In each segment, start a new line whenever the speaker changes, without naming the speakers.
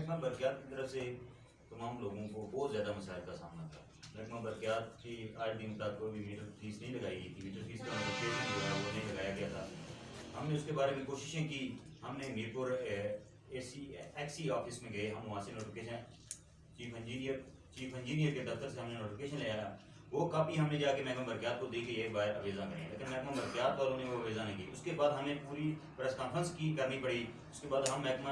محکمہ برقیات کی طرف سے تمام لوگوں کو بہت زیادہ مسائل کا سامنا تھا. محکمہ برقیات کی آج دن تک کوئی بھی میٹر فیس نہیں لگائی گئی تھی. میٹر فیس کا نوٹیفکیشن جو ہے وہ نہیں لگایا گیا تھا. ہم نے اس کے بارے میں کوششیں کی. ہم نے میرپور ایکسی آفس میں گئے. ہم وہاں سے نوٹیفکیشن چیف انجینئر کے دفتر سے ہم نے نوٹیفکیشن لے آیا. وہ کاپی ہم نے جا کے محکمہ برقیات کو دی کہ یہ باہر اویزا کریں, لیکن محکمہ برقیات والوں نے وہ اویزا نہیں کی. اس کے بعد ہمیں پوری پریس کانفرنس کرنی پڑی. اس کے بعد ہم محکمہ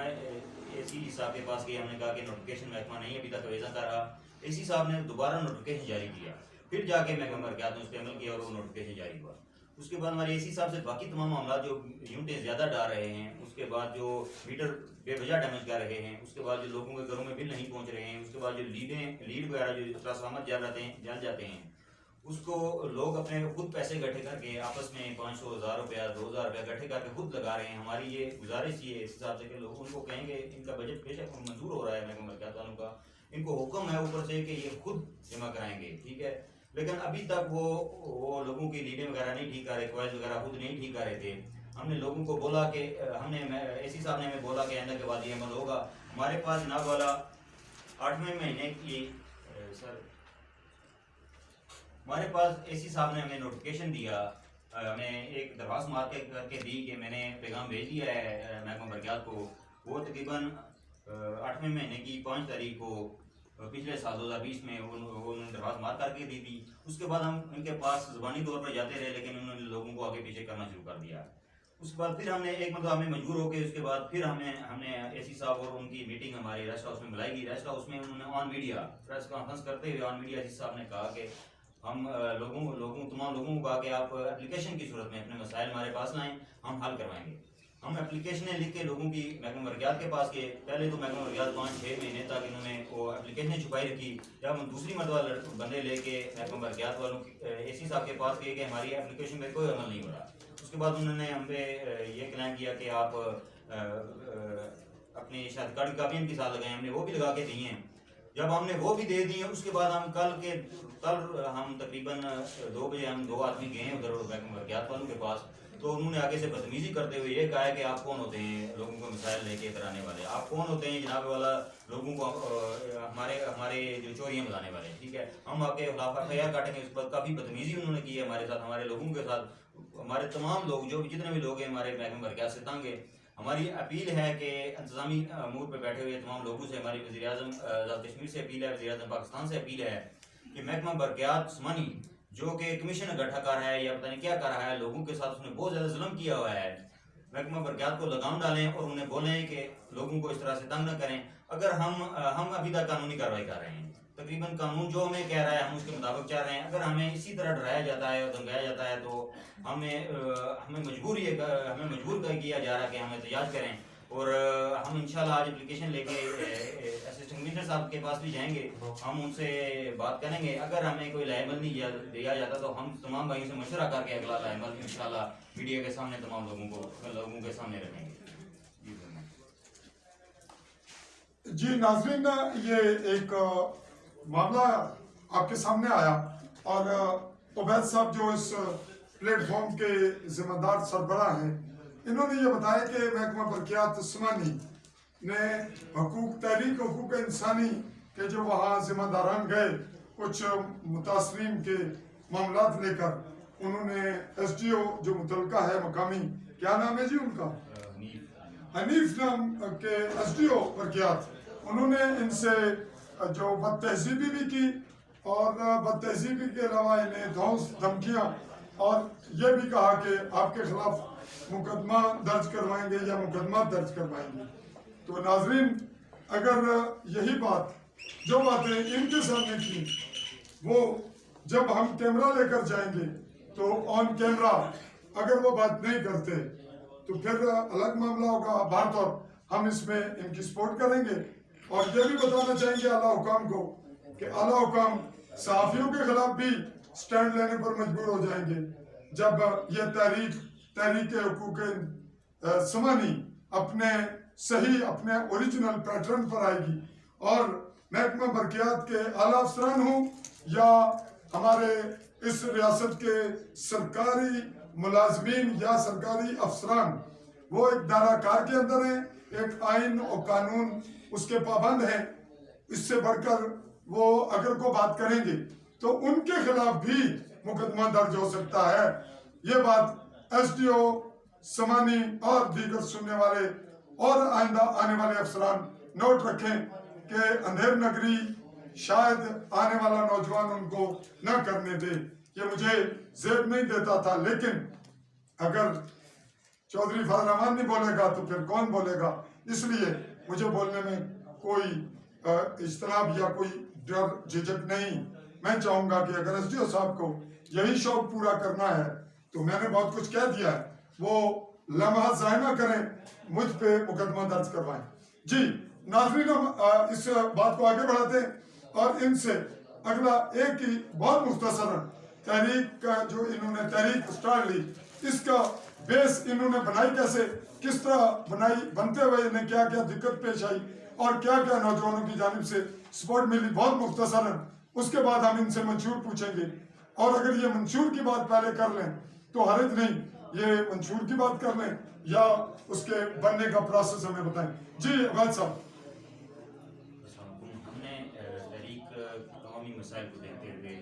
اے سی صاحب کے پاس گئے. ہم نے کہا کہ نوٹیفکیشن محکمہ نہیں ابھی تک اویزا کر رہا. اے سی صاحب نے دوبارہ نوٹیفکیشن جاری کیا. پھر جا کے محکمہ برقیات نے اس پہ عمل کیا اور وہ نوٹیفکیشن جاری ہوا. اس کے بعد ہمارے اے سی صاحب سے باقی تمام معاملات جو یونٹیں زیادہ ڈال رہے ہیں, اس کے بعد جو میٹر بے وجہ ڈیمیج کر رہے ہیں, اس کے بعد جو لوگوں کے گھروں میں بل نہیں پہنچ رہے ہیں, اس کے بعد جو لیڈ وغیرہ جو ٹرانسفارمر جل جاتے ہیں, اس کو لوگ اپنے خود پیسے اکٹھے کر کے آپس میں 500 1000 روپیہ 2000 روپیہ اکٹھے کر کے خود لگا رہے ہیں. ہماری یہ گزارش یہ اس حساب سے کہ لوگ ان کو کہیں گے ان کا بجٹ بے شک منظور ہو رہا ہے محکمہ برقیات والوں کا, ان کو حکم ہے اوپر سے کہ یہ خود جمع کرائیں گے, ٹھیک ہے. لیکن ابھی تک وہ لوگوں کی لیڈیں وغیرہ نہیں ٹھیک کر رہے, کوائل وغیرہ خود نہیں ٹھیک کر رہے تھے. ہم نے لوگوں کو بولا کہ ہم نے اے سی صاحب نے ہمیں بولا کہ آئندہ کے بعد یہ عمل ہوگا. ہمارے پاس جناب والا 8ویں مہینے کی ہمارے پاس اے سی صاحب نے ہمیں نوٹیفکیشن دیا, ہمیں ایک درخواست مار کر کے دی کہ میں نے پیغام بھیج دیا ہے محکمہ برقیات کو. وہ تقریباً 8ویں مہینے کی 5 تاریخ کو پچھلے سال 2020 میں انہوں نے درخواست مار کر کے دی تھی. اس کے بعد ہم ان کے پاس زبانی طور پر جاتے رہے, لیکن انہوں نے لوگوں کو آگے پیچھے کرنا شروع کر دیا. اس کے بعد پھر ہم نے ایک مرتبہ ہمیں مجبور ہو کے اس کے بعد پھر ہم نے اے سی صاحب اور ان کی میٹنگ ہماری ریسٹ ہاؤس میں بلائی گئی. ریسٹ ہاؤس میں انہوں نے آن میڈیا پریس کانفرنس کرتے ہوئے آن میڈیا اے سی صاحب نے کہا کہ ہم تمام لوگوں کو کہا کہ آپ اپلیکیشن کی صورت میں اپنے مسائل ہمارے پاس لائیں, ہم حل کروائیں گے. ہم اپلیکیشنیں لکھ کے لوگوں کی محکمہ برقیات کے پاس گئے. پہلے تو محکمہ برقیات 5-6 مہینے تک انہوں نے وہ اپلیکیشنیں چھپائی رکھی. جب ہم دوسری مرتبہ بندے لے کے محکمہ برقیات والوں اے سی صاحب کے پاس گئے کہ ہماری اپلیکیشن پہ کوئی عمل نہیں ہو رہا, اس کے بعد انہوں نے ہم پہ یہ کلیم کیا کہ آپ اپنی شاید کارڈ کاپی ان کے ساتھ لگائیں. ہم نے وہ بھی لگا کے دی ہیں. جب ہم نے وہ بھی دے دی ہیں, اس کے بعد ہم کل ہم تقریباً 2 بجے ہم 2 آدمی گئے ہیں ادھر محکمہ برقیات والوں کے پاس. تو انہوں نے آگے سے بدتمیزی کرتے ہوئے یہ کہا ہے کہ آپ کون ہوتے ہیں لوگوں کو مسائل لے کے ادھر آنے والے, آپ کون ہوتے ہیں جناب والا لوگوں کو ہمارے جو چوریاں بتانے والے, ٹھیک ہے. ہم آپ کے خلاف FIR کاٹیں گے. اس پر کافی بدتمیزی انہوں نے کی ہے ہمارے ساتھ, ہمارے لوگوں کے ساتھ. ہمارے تمام لوگ جتنے بھی لوگ ہیں ہمارے محکمہ برقیات سے تنگ ہیں. ہماری اپیل ہے کہ انتظامی امور پہ بیٹھے ہوئے تمام لوگوں سے, ہماری وزیر اعظم آزاد کشمیر سے اپیل ہے, وزیر اعظم پاکستان سے اپیل ہے کہ محکمہ برقیات سمانی جو کہ کمیشن اکٹھا کر رہا ہے یا پتہ نہیں کیا کر رہا ہے لوگوں کے ساتھ, اس نے بہت زیادہ ظلم کیا ہوا ہے. محکمہ برقیات کو لگام ڈالیں اور انہیں بولیں کہ لوگوں کو اس طرح سے تنگ نہ کریں. اگر ہم ابھی تک قانونی کارروائی کر رہے ہیں, تقریباً قانون جو ہمیں کہہ رہا ہے ہم اس کے مطابق چل رہے ہیں. اگر ہمیں اسی طرح ڈرایا جاتا ہے اور دھمکایا جاتا ہے تو ہمیں مجبور کیا جا رہا ہے کہ ہم احتجاج کریں. اور ہم انشاءاللہ آج اپلیکیشن لے کے اسسٹنٹ کمشنر صاحب کے پاس بھی جائیں گے, ہم ان سے بات کریں گے. اگر ہمیں کوئی لائحہ نہیں دیا جاتا تو ہم تمام بھائیوں سے مشورہ کر کے اگلا لائحہ انشاءاللہ میڈیا کے سامنے تمام لوگوں کے سامنے رکھیں گے.
جی ناظرین, یہ ایک معاملہ آپ کے سامنے آیا اور عبید صاحب جو اس پلیٹ فارم کے ذمہ دار سربراہ ہیں, انہوں نے یہ بتایا کہ محکمہ برقیات سمانی نے تحریک حقوق انسانی کے جو وہاں ذمہ داران گئے کچھ متاثرین کے معاملات لے کر, انہوں نے SDO جو متعلقہ ہے مقامی, کیا نام ہے جی ان کا, حنیف نام کے SDO برقیات, انہوں نے ان سے جو بد تہذیبی بھی کی اور بد تہذیبی کے علاوہ انہیں دھونس دھمکیاں اور یہ بھی کہا کہ آپ کے خلاف مقدمہ درج کروائیں گے یا مقدمات درج کروائیں گے. تو ناظرین, اگر یہی بات جو باتیں ان کے سامنے کی وہ جب ہم کیمرہ لے کر جائیں گے تو آن کیمرہ اگر وہ بات نہیں کرتے تو پھر الگ معاملہ ہوگا. بات اور ہم اس میں ان کی سپورٹ کریں گے اور یہ بھی بتانا چاہیں گے اعلیٰ حکام کو کہ اعلیٰ حکام صحافیوں کے خلاف بھی سٹینڈ لینے پر مجبور ہو جائیں گے جب یہ تحریک حقوق سمانی اپنے اوریجنل پیٹرن پر آئے گی. اور محکمہ برقیات کے اعلیٰ افسران ہوں یا ہمارے اس ریاست کے سرکاری ملازمین یا سرکاری افسران, وہ ایک دائرہ کار کے اندر ہیں, ایک آئین اور قانون اس کے پابند ہیں. اس سے بڑھ کر وہ اگر کوئی بات کریں گے تو ان کے خلاف بھی مقدمہ درج ہو سکتا ہے. یہ بات ایس ڈی او سمانی اور دیگر سننے والے اور آئندہ آنے والے افسران نوٹ رکھیں کہ اندھیر نگری شاید آنے والا نوجوان ان کو نہ کرنے دے. یہ مجھے زیب نہیں دیتا تھا، لیکن اگر چودھری فضل الرحمان نہیں بولے گا تو پھر کون بولے گا؟ اس لیے مجھے بولنے میں کوئی اجتناب یا کوئی ڈر جھجک نہیں. میں چاہوں گا کہ اگر ایس ڈی او صاحب کو یہی شوق پورا کرنا ہے تو میں نے بہت کچھ کہہ دیا ہے، وہ لمحہ ضائع نہ کریں، مجھ پہ مقدمہ درج کروائیں. جی ناظرین، ہم اس بات کو آگے بڑھاتے ہیں اور ان سے اگلا ایک ہی بہت مختصر تحریک کا جو انہوں نے تحریک سٹارٹ لی، اس کا بیس انہوں نے بنائی کیسے، کس طرح بنائی، بنتے ہوئے انہیں کیا کیا دقت پیش آئی اور کیا کیا نوجوانوں کی جانب سے سپورٹ ملی، بہت مختصر. اس کے بعد ہم ان سے منشور پوچھیں گے، اور اگر یہ منشور کی بات پہلے کر لیں تو حرج نہیں، یہ منشور کی بات کر لیں یا اس کے بننے کا پروسیس ہمیں بتائیں. جی عبید صاحب.
ہم نے تحریک قومی مسائل کو دیکھتے ہوئے،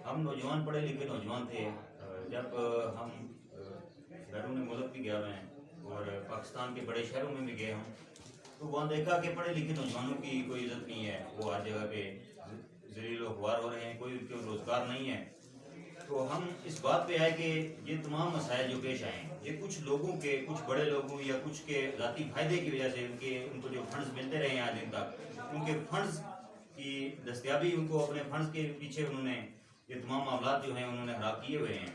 ہم نوجوان پڑھے لکھے نوجوان تھے. جب ہم بیرون ملک بھی گئے ہوئے ہیں اور پاکستان کے بڑے شہروں میں بھی گئے ہوں تو وہاں دیکھا کہ پڑھے لکھے نوجوانوں کی کوئی عزت نہیں ہے، وہ ہر جگہ پہ ذلیل و خوار ہو رہے ہیں، کوئی ان کے روزگار نہیں ہے. تو ہم اس بات پہ آئے کہ یہ تمام مسائل جو پیش آئے ہیں یہ کچھ لوگوں کے، کچھ بڑے لوگوں یا کچھ کے ذاتی فائدے کی وجہ سے ان کو جو فنڈز ملتے رہے ہیں آج دن تک، کیونکہ فنڈز کی دستیابی، ان کو اپنے فنڈز کے پیچھے انہوں نے یہ تمام معاملات جو ہیں انہوں نے خراب کیے ہوئے ہیں.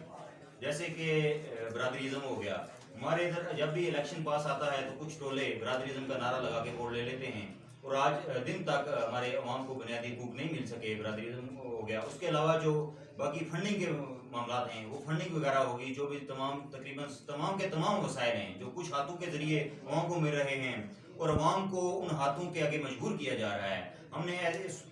جیسے کہ برادریزم ہو گیا، ہمارے ادھر جب بھی الیکشن پاس آتا ہے تو کچھ ٹولے برادریزم کا نعرہ لگا کے ووٹ لے لیتے ہیں، اور آج دن تک ہمارے عوام کو بنیادی حقوق نہیں مل سکے. برادریزم ہو گیا. اس کے علاوہ جو باقی فنڈنگ کے معاملات ہیں، وہ فنڈنگ وغیرہ ہوگی، جو بھی تقریباً تمام کے تمام وسائل ہیں جو کچھ ہاتھوں کے ذریعے عوام کو مل رہے ہیں اور عوام کو ان ہاتھوں کے آگے مجبور کیا جا رہا ہے. ہم نے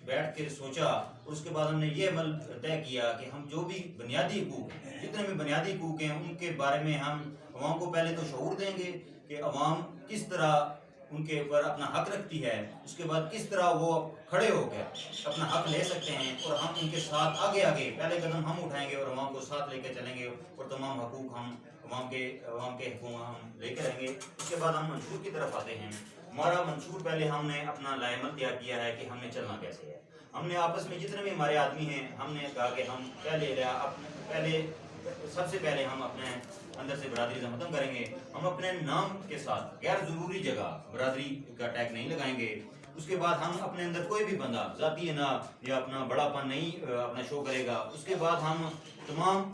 بیٹھ کے سوچا اور اس کے بعد ہم نے یہ عمل طے کیا کہ ہم جو بھی بنیادی حقوق ہیں، جتنے بھی بنیادی حقوق ہیں، ان کے بارے میں ہم عوام کو پہلے تو شعور دیں گے کہ عوام کس طرح ان کے اوپر اپنا حق رکھتی ہے، اس کے بعد کس طرح وہ کھڑے ہو کے اپنا حق لے سکتے ہیں، اور ہم ان کے ساتھ آگے پہلے قدم ہم اٹھائیں گے اور عوام کو ساتھ لے کے چلیں گے اور تمام حقوق ہم عوام کے حقوق ہم لے کے رہیں گے. اس کے بعد ہم منشور کی طرف آتے ہیں. ہمارا منشور پہلے ہم نے اپنا لائحہ تیار کیا ہے کہ ہم نے چلنا کیسے ہے. ہم نے آپس میں جتنے بھی ہمارے آدمی ہیں، ہم نے کہا کہ ہم سب سے پہلے ہم اپنے اندر سے برادری ختم کریں گے. ہم اپنے نام کے ساتھ غیر ضروری جگہ برادری کا ٹیگ نہیں لگائیں گے. اس کے بعد ہم اپنے اندر کوئی بھی بندہ ذاتی یا اپنا بڑا پن نہیں اپنا شو کرے گا. اس کے بعد ہم تمام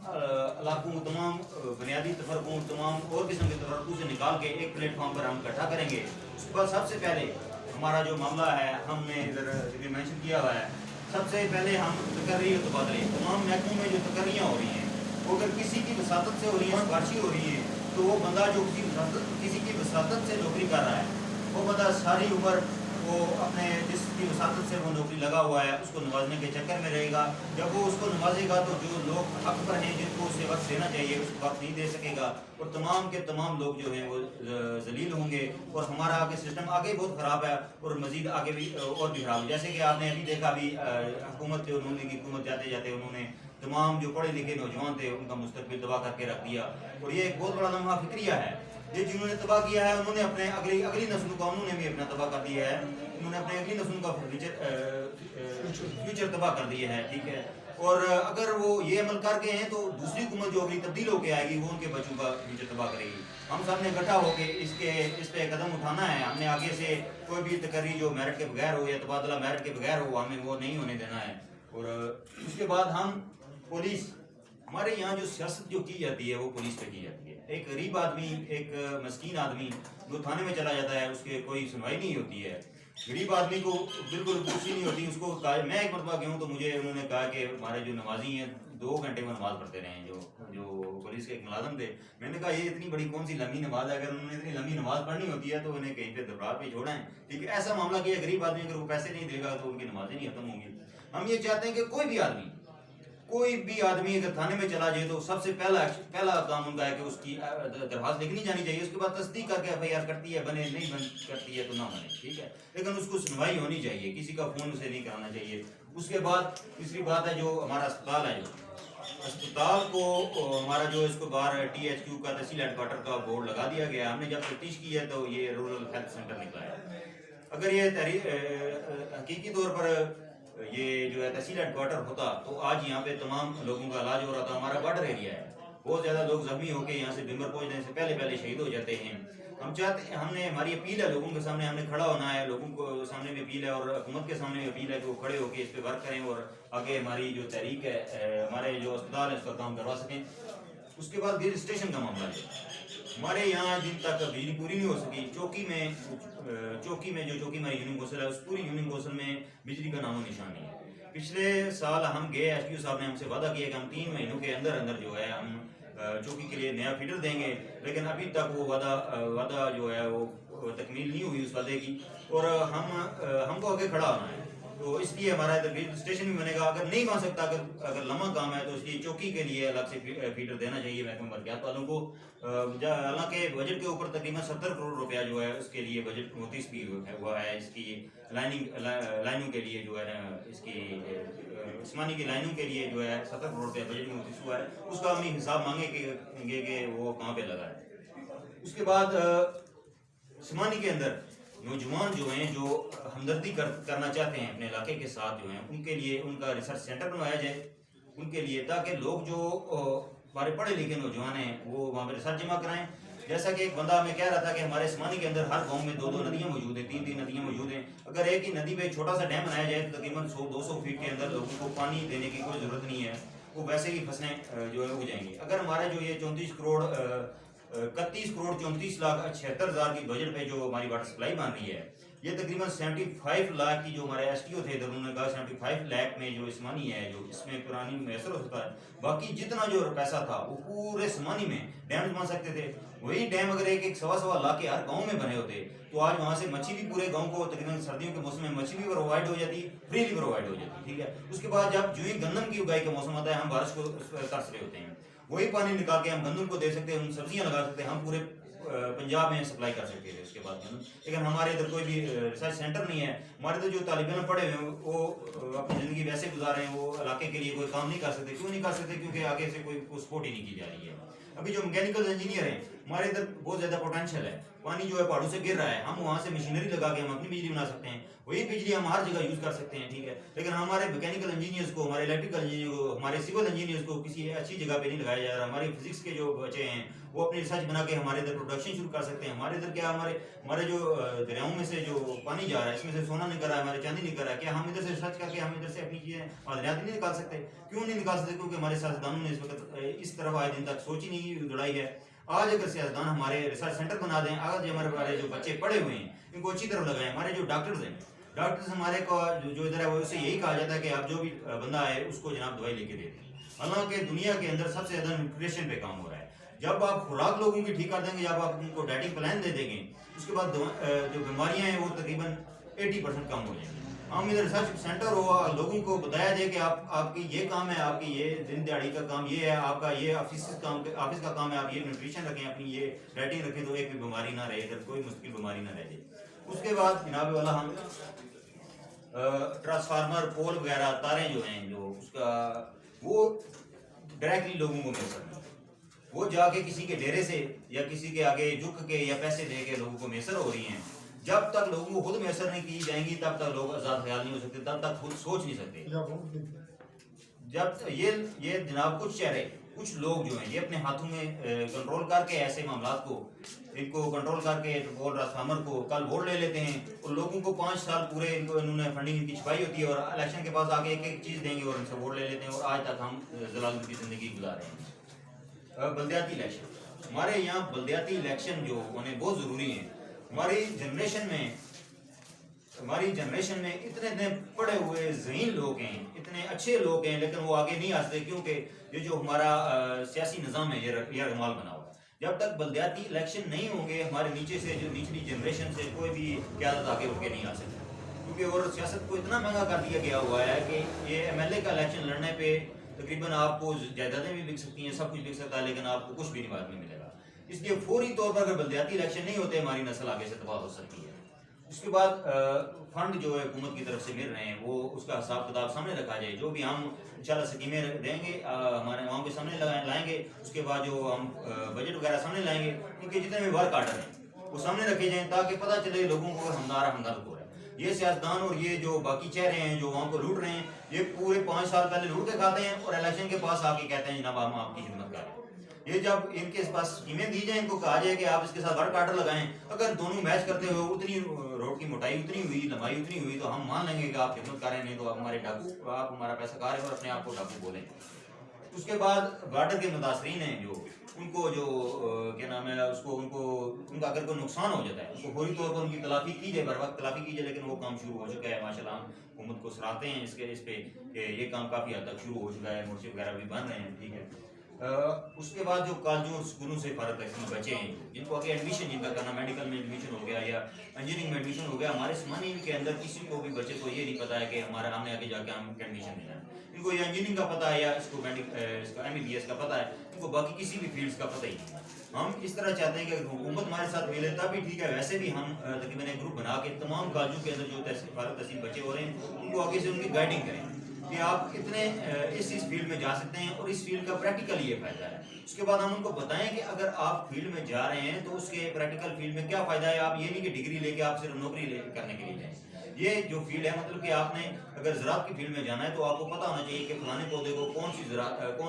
علاقوں، تمام بنیادی تفرقوں، تمام اور قسم کے تفرقوں سے نکال کے ایک پلیٹ فارم پر ہم اکٹھا کریں گے. اس کے بعد سب سے پہلے ہمارا جو معاملہ ہے، ہم نے ادھر مینشن کیا ہوا ہے، سب سے پہلے ہم تقرری و تبادلے، تمام محکموں میں جو تقرریاں ہو رہی ہیں، وہ اگر کسی کی وساطت سے ہو رہی ہیں، سفارشی ہو رہی ہیں، تو وہ بندہ جو کسی کی وساطت سے نوکری کر رہا ہے، وہ بندہ ساری عمر وہ اپنے جس کی وساطت سے وہ نوکری لگا ہوا ہے اس کو نوازنے کے چکر میں رہے گا. جب وہ اس کو نوازے گا تو جو لوگ حق پر ہیں، جن کو اسے وقت دینا چاہیے، اس کو وقت نہیں دے سکے گا، اور تمام کے تمام لوگ جو ہیں وہ ذلیل ہوں گے، اور ہمارا آگے سسٹم آگے بہت خراب ہے اور مزید آگے بھی اور بھی خراب. جیسے کہ آپ نے ابھی دیکھا، ابھی حکومت جو انہوں نے حکومت جاتے جاتے انہوں نے تمام جو پڑھے لکھے نوجوان تھے ان کا مستقبل تباہ کر کے رکھ دیا. اور یہ ایک بہت بڑا لمحہ فکریہ ہے. یہ جنہوں نے تباہ کیا ہے انہوں نے اپنے اگلی نسلوں کا انہوں نے بھی اپنا تباہ کر دیا ہے. انہوں نے اپنے اگلی نسلوں کا فیوچر تباہ کر دیا ہے. ٹھیک ہے. اور اگر وہ یہ عمل کر گئے ہیں تو دوسری حکومت جو اگلی تبدیل ہو کے آئے گی وہ ان کے بچوں کا فیوچر تباہ کرے گی. ہم سب نے اکٹھا ہو کے اس پہ قدم اٹھانا ہے. ہم نے آگے سے کوئی بھی تقرری جو میرٹ کے بغیر ہو یا تبادلہ میرٹ کے بغیر ہو، ہمیں وہ نہیں ہونے دینا ہے. اور اس کے بعد ہم پولیس، ہمارے یہاں جو سیاست جو کی جاتی ہے وہ پولیس پہ کی جاتی ہے. ایک غریب آدمی، ایک مسکین آدمی جو تھانے میں چلا جاتا ہے، اس کے کوئی سنوائی نہیں ہوتی ہے. غریب آدمی کو بالکل خوشی نہیں ہوتی. اس کو میں ایک مرتبہ گیا ہوں تو مجھے انہوں نے کہا کہ ہمارے جو نمازی ہیں 2 گھنٹے میں نماز پڑھتے رہے ہیں، جو پولیس کے ایک ملازم تھے. میں نے کہا یہ اتنی بڑی کون سی لمبی نماز ہے؟ اگر انہوں نے اتنی لمبی نماز پڑھنی ہوتی ہے تو انہیں کہیں پہ دبرات پہ چھوڑیں. ٹھیک ہے. ایسا معاملہ کیا غریب آدمی اگر وہ پیسے نہیں دے گا تو ان کی نمازیں نہیں ختم ہوں گی. ہم یہ چاہتے ہیں کہ کوئی بھی آدمی کوئی بھی آدمی اگر تھانے میں چلا جائے تو سب سے پہلا کام ان کا ہے کہ اس کی درخواست لکھنی جانی چاہیے، اس کے بعد تصدیق کر کے ایف آئی آر کرتی ہے، بنے نہیں کرتی ہے تو نہ بنے، ٹھیک ہے، لیکن اس کو سنوائی ہونی چاہیے، کسی کا فون اسے نہیں کرانا چاہیے۔ اس کے بعد تیسری بات ہے جو ہمارا اسپتال ہے، جو اسپتال کو ہمارا جو اس کو باہر ٹی ایچ کیو کا تحصیل ہیڈ کوارٹر کا بورڈ لگا دیا گیا، ہم نے جب تفتیش کی ہے تو یہ رورل ہیلتھ سینٹر نکلا ہے۔ اگر یہ حقیقی طور پر یہ جو ہے تحصیل ہیڈ کوارٹر ہوتا تو آج یہاں پہ تمام لوگوں کا علاج ہو رہا تھا۔ ہمارا بارڈر ایریا ہے، بہت زیادہ لوگ زخمی ہو کے یہاں سے بمبر پہنچنے سے پہلے شہید ہو جاتے ہیں۔ ہم چاہتے ہیں، ہم نے ہماری اپیل ہے لوگوں کے سامنے، ہم نے کھڑا ہونا ہے، لوگوں کو سامنے بھی اپیل ہے اور حکومت کے سامنے بھی اپیل ہے کہ وہ کھڑے ہو کے اس پہ ورک کریں اور آگے ہماری جو تحریک ہے، ہمارے جو اسپتال ہے اس کا کام کروا سکیں۔ اس کے بعد گیل اسٹیشن کا معاملہ ہے، ہمارے یہاں جن تک بجلی پوری نہیں ہو سکی، چوکی میں جو چوکی میں یونین کونسل ہے، اس پوری یونین کونسل میں بجلی کا نام و نشان نہیں ہے۔ پچھلے سال ہم گئے، ایس پی او صاحب نے ہم سے وعدہ کیا کہ ہم 3 مہینوں کے اندر جو ہے ہم چوکی کے لیے نیا فیڈر دیں گے، لیکن ابھی تک وہ وعدہ جو ہے وہ تکمیل نہیں ہوئی اس وعدے کی، اور ہم کو آگے کھڑا ہونا ہے۔ تو اس لیے ہمارا ادھر گیل اسٹیشن بھی بنے گا، اگر نہیں بن سکتا، اگر لمبا کام ہے تو اس لیے چوکی کے لیے الگ سے فیڈر دینا چاہیے محکمہ برقیات والوں کو۔ حالانکہ بجٹ کے اوپر تقریباً 70 کروڑ روپیہ جو ہے اس کے لیے بجٹ نوٹس بھی ہوا ہے، اس کی لائنوں کے لیے جو ہے نا، اس کی عثمانی کی لائنوں کے لیے جو ہے 70 کروڑ روپیہ بجٹ میں نوٹس ہوا ہے، اس کا ہم حساب مانگیں گے کہ وہ کہاں پہ لگا ہے۔ اس کے بعد عثمانی کے اندر نوجوان جو ہیں جو ہمدردی کرنا چاہتے ہیں اپنے علاقے کے ساتھ جو ہیں، ان کے لیے ان کا ریسرچ سینٹر بنوایا جائے ان کے لیے، تاکہ لوگ جو ہمارے پڑھے لکھے نوجوان ہیں وہ وہاں پہ ریسرچ جمع کرائیں۔ جیسا کہ ایک بندہ ہمیں کہہ رہا تھا کہ ہمارے عثمانی کے اندر ہر گاؤں میں 2 ندیاں موجود ہیں، 3 ندیاں موجود ہیں، اگر ایک ہی ندی پہ چھوٹا سا ڈیم بنایا جائے تو تقریباً 100-200 فیٹ کے اندر لوگوں کو پانی دینے کی کوئی ضرورت نہیں ہے، وہ ویسے ہی فصلیں جو ہے اگ جائیں گی۔ اگر ہمارا جو یہ 31 کروڑ 34,76,76,000 کی بجٹ پہ جو ہماری واٹر سپلائی بن رہی ہے، یہ تقریباً 75 لاکھ کی جو ہمارے ایس ٹی او تھے ادھر، انہوں نے کہا 75 لاکھ میں جو عثمانی ہے جو اس میں پرانی میسر ہو سکتا ہے، باقی جتنا جو پیسہ تھا وہ پورے عثمانی میں ڈیمز بن سکتے تھے۔ وہی ڈیم اگر ایک 1.25 لاکھ کے ہر گاؤں میں بنے ہوتے تو آج وہاں سے مچھی بھی پورے گاؤں کو تقریباً سردیوں کے موسم میں مچھی بھی پرووائڈ ہو جاتی، فریلی پرووائڈ ہو جاتی، ٹھیک ہے۔ اس کے بعد جب جو ہی گندم کی اگائی کا موسم آتا ہے، ہم بارش کو ترس رہے ہوتے ہیں، وہی پانی نکال کے ہم گندم کو دے سکتے ہیں، ہم سبزیاں لگا سکتے ہیں، ہم پورے پنجاب میں سپلائی کر سکتے تھے اس کے بعد۔ لیکن ہمارے ادھر کوئی بھی ریسرچ سینٹر نہیں ہے، ہمارے ادھر جو طالب علم پڑھے ہوئے ہیں وہ اپنی زندگی ویسے گزار رہے ہیں، وہ علاقے کے لیے کوئی کام نہیں کر سکتے۔ کیوں نہیں کر سکتے؟ کیونکہ آگے سے کوئی سپورٹ ہی نہیں کی جا رہی ہے۔ ابھی جو میکینیکل انجینئر ہیں، ہمارے ادھر بہت زیادہ پوٹینشیل ہے، پانی جو ہے پہاڑوں سے گر رہا ہے، ہم وہاں سے مشینری لگا کے ہم اپنی بجلی بنا سکتے ہیں، وہی بجلی ہم ہر جگہ یوز کر سکتے ہیں، ٹھیک ہے۔ لیکن ہمارے میکینیکل انجینئرز کو، ہمارے الیکٹریکل انجینئر کو، ہمارے سول انجینئرز کو کسی اچھی جگہ پہ نہیں لگایا جا رہا۔ ہمارے فزکس کے جو بچے ہیں وہ اپنی ریسرچ بنا کے ہمارے ادھر پروڈکشن شروع کر سکتے ہیں۔ ہمارے ادھر کیا ہمارے جو دریاؤں میں سے جو پانی جا رہا ہے، اس میں سے سونا نکل رہا ہے، ہمارے چاندی نکل رہا ہے، کیا ہم ادھر سے ریسرچ کر کے ہم ادھر سے اپنی چیزیں معدنیات نہیں نکال سکتے؟ کیوں نہیں نکال سکتے؟ کیونکہ ہمارے سیاستدانوں نے اس وقت اس طرف آئے دن تک سوچ ہی نہیں دوڑائی ہے۔ آج اگر سیاستدان ہمارے ریسرچ سینٹر بنا دیں، آج ہمارے جو بچے پڑھے ہوئے ہیں ان کو اچھی طرف لگائیں، ہمارے جو ڈاکٹرز ہیں، ڈاکٹرز ہمارے کو جو ادھر ہے وہ اسے یہی کہا جاتا ہے کہ آپ جو بھی بندہ آئے اس کو جناب دوائی لے کے دے دیں۔ حالانکہ دنیا کے اندر سب سے زیادہ نیوٹریشن پہ کام ہو رہا ہے۔ جب آپ خوراک لوگوں کی ٹھیک کر دیں گے، جب آپ ان کو ڈائٹنگ پلان دے دیں گے، اس کے بعد جو بیماریاں ہیں وہ تقریباً 80% کم ہو جائیں گی۔ ہم ادھر ریسرچ سینٹر ہوا، لوگوں کو بتایا جائے کہ آپ کی یہ کام ہے، آپ کی یہ دن دیہڑی کا کام یہ ہے، آپ کا یہ آفس کا کام ہے، آپ یہ نیوٹریشن رکھیں، اپنی یہ ڈائٹنگ رکھیں تو ایک بھی بیماری نہ رہے، ادھر کوئی مشکل بیماری نہ رہ جائے۔ اس کے بعد جناب والا ہم ٹرانسفارمر، پول وغیرہ، تاریں جو ہیں جو اس کا وہ ڈائریکٹلی لوگوں کو میسر نہیں، وہ جا کے کسی کے ڈیرے سے یا کسی کے آگے جھک کے یا پیسے دے کے لوگوں کو میسر ہو رہی ہیں۔ جب تک لوگوں کو خود میسر نہیں کی جائیں گی تب تک لوگ آزاد خیال نہیں ہو سکتے، تب تک خود سوچ نہیں سکتے۔ جب یہ جناب کچھ لوگ جو ہیں یہ اپنے ہاتھوں میں کنٹرول کر کے ایسے معاملات کو ان کو کنٹرول کر کے ٹرانسفارمر کو کل ووٹ لے لیتے ہیں اور لوگوں کو 5 سال پورے انہوں نے فنڈنگ ان کی چھپائی ہوتی ہے اور الیکشن کے پاس آگے ایک چیز دیں گے اور ان سے ووٹ لے لیتے ہیں، اور آج تک ہم ضلال کی زندگی گزار رہے ہیں۔ بلدیاتی الیکشن، ہمارے یہاں بلدیاتی الیکشن جو ہونے بہت ضروری ہیں۔ ہماری جنریشن میں اتنے پڑھے ہوئے ذہین لوگ ہیں، اتنے اچھے لوگ ہیں، لیکن وہ آگے نہیں آ سکتے کیونکہ یہ جو ہمارا سیاسی نظام ہے یہ رگمال بنا ہوا ہے۔ جب تک بلدیاتی الیکشن نہیں ہوں گے، ہمارے نیچے سے جو نچلی جنریشن سے کوئی بھی قیادت آگے اٹھ کے نہیں آ سکتی، کیونکہ اور سیاست کو اتنا مہنگا کر دیا گیا ہوا ہے کہ یہ ایم ایل اے کا الیکشن لڑنے پہ تقریباً آپ کو جائیدادیں بھی بک سکتی ہیں, سب کچھ بک سکتا ہے, لیکن آپ کو کچھ بھی نہیں بعد میں ملے گا. اس لیے فوری طور پر اگر بلدیاتی الیکشن نہیں ہوتے ہماری نسل آگے سے تباہ ہو سکتی ہے. اس کے بعد فنڈ جو ہے حکومت کی طرف سے مل رہے ہیں وہ اس کا حساب کتاب سامنے رکھا جائے. جو بھی ہم انشاءاللہ سکیمیں دیں گے ہمارے عوام کے سامنے لائیں گے. اس کے بعد جو ہم بجٹ وغیرہ سامنے لائیں گے, ان کے جتنے بھی ورک آرڈر ہیں وہ سامنے رکھے جائیں تاکہ پتہ چلے لوگوں کو ہمدارا ہمدرد ہو رہا ہے. یہ سیاستدان اور یہ جو باقی چہرے ہیں جو عوام کو لوٹ رہے ہیں, یہ پورے 5 سال پہلے لوٹ کے کھاتے ہیں اور الیکشن کے پاس آ کے کہتے ہیں جناب ہم آپ کی خدمت کر رہے ہیں. یہ جب ان کے پاس اسکیمیں دی جائیں, ان کو کہا جائے کہ آپ اس کے ساتھ ورک آرڈر لگائیں, اگر دونوں میچ کرتے ہوئے اتنی روڈ کی موٹائی اتنی ہوئی, لمبائی اتنی ہوئی, تو ہم مان لیں گے کہ آپ خدمت کر رہے ہیں, نہیں تو ہمارے ڈاکو, آپ ہمارا پیسہ کھا رہے ہیں اور اپنے آپ کو ڈاکو بولیں. اس کے بعد بارڈر کے متاثرین ہیں جو ان کو جو کیا نام ہے اس کو ان کا اگر کوئی نقصان ہو جاتا ہے ان کو فوری طور پر ان کی تلافی کی جائے, بر وقت تلافی کی جائے. لیکن وہ کام شروع ہو چکا ہے ماشاءاللہ, ہم حکومت کو سراہتے ہیں اس پہ کہ یہ کام کافی حد تک شروع ہو چکا ہے, مورچے وغیرہ بھی بن رہے ہیں. ٹھیک ہے. اس کے بعد جو کالجوں اور اسکولوں سے فارغ تحصیل بچے ہیں جن کو آگے ایڈمیشن جن کا کرنا میڈیکل میں ایڈمیشن ہو گیا یا انجینئرنگ میں ایڈمیشن ہو گیا, ہمارے سمانی کے اندر کسی کو بھی بچے کو یہ نہیں پتا ہے کہ ہمارا ہم نے آگے جا کے ہم ایڈمیشن لینا ہے. ان کو یہ انجینئرنگ کا پتہ ہے یا اس کو MBBS کا پتہ ہے, ان کو باقی کسی بھی فیلڈز کا پتہ ہی نہیں. ہم اس طرح چاہتے ہیں کہ اگر حکومت ہمارے ساتھ ملے تب بھی ٹھیک ہے, ویسے بھی ہم تقریباً ایک گروپ بنا کے تمام کالجوں کے اندر جو فارغ تحصیل بچے ہو رہے ہیں ان کو آگے سے ان کی گائیڈنگ کریں کہ آپ کتنے اس فیلڈ میں جا سکتے ہیں اور اس فیلڈ کا پریکٹیکل یہ فائدہ ہے. اس کے بعد ہم ان کو بتائیں کہ اگر آپ فیلڈ میں جا رہے ہیں تو اس کے پریکٹیکل فیلڈ میں کیا فائدہ ہے. آپ یہ نہیں کہ ڈگری لے کے آپ صرف نوکری کرنے کے لیے جائیں. یہ جو فیلڈ ہے مطلب کہ آپ نے اگر زراعت کی فیلڈ میں جانا ہے تو آپ کو پتہ ہونا چاہیے کہ فلانے پودے کو کون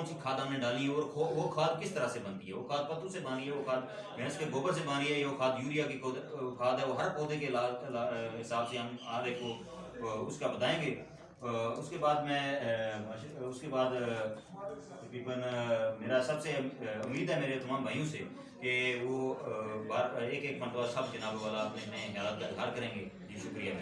سی کھاد ہم نے ڈالی ہے اور وہ کھاد کس طرح سے بنتی ہے. وہ کھاد پتوں سے بنی ہے, وہ کھاد بھینس کے گوبر سے بنی ہے, وہ کھاد یوریا کی کھاد ہے. وہ ہر پودے کے حساب سے ہم آگے کو اس کا بتائیں گے. اس کے بعد تقریباً میرا سب سے امید ہے میرے تمام بھائیوں سے کہ وہ ایک مرتبہ سب جناب والا اپنے خیالات کا اظہار کریں گے. جی شکریہ.